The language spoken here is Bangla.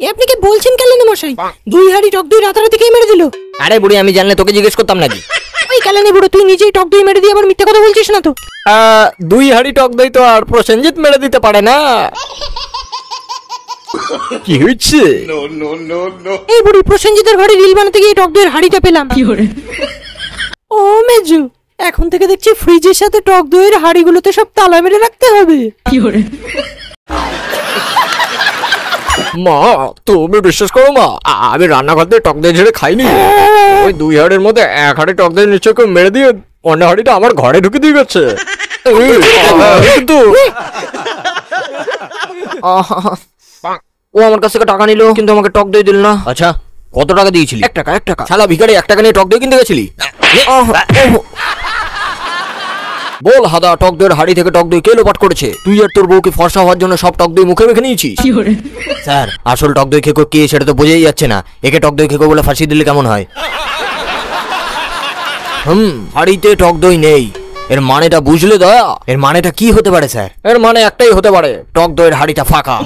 আপনি কি বলছেন কেলেনি মশাই? 2 হাঁড়ি টক দই রাতারাতি কে মেরে দিল? আরে বুড়ি, আমি জানলে তোকে জিজ্ঞেস করতাম নাকি? ওই কেলেনি বুড়ো, তুই নিজেই টক দই মেরে দিয়ে আবার মিথ্যা কথা বলছিস না তো? 2 হাঁড়ি টক দই তো আর প্রসেনজিৎ মেরে দিতে পারে না। কি হচ্ছে? এই বুড়ি, প্রসেনজিতের ঘরে রিল বানাতে গিয়ে টক দইয়ের হাঁড়িটা পেলাম। ও মেজু, এখন থেকে দেখছি ফ্রিজের সাথে টক দইয়ের হাঁড়িগুলোতে সব তালা মেরে রাখতে হবে। মা, তুমি বিশ্বাস করো মা, আমি রান্নাঘর থেকে টক দই ঝেড়ে খাইনি। ওই 2 হাঁড়ির মধ্যে 1 হাঁড়ি টক দই নিশ্চয় কেউ মেরে দিয়ে অন্য হাঁড়িটা আমার ঘরে ঢুকে দিয়ে গেছে। কিন্তু ও আমার কাছ থেকে টাকা নিল, কিন্তু আমাকে টক দই দিল না। আচ্ছা, কত টাকা দিয়েছিলি? 1 টাকা। 1 টাকা? শালা ভিখারি, 1 টাকা নিয়ে টক দই কিনতে গেছিলি? বল হাদা, টক দইয়ের হাড়ি থেকে টক দই কে লোপাট করেছে? তুই আর তোর বউকে ফর্সা হওয়ার জন্য সব টক দই মুখে মেখে নিয়েছিস। স্যার, আসল টক দই খেকো কে সেটা তো বোঝাই যাচ্ছে না। একে টক দই খেকো বলে ফাঁসি দিলে কেমন হয়? হাড়িতে টক দই নেই, এর মানেটা বুঝলে দয়া? এর মানেটা কি হতে পারে স্যার? এর মানে একটাই হতে পারে, টক দইয়ের হাড়িটা ফাঁকা।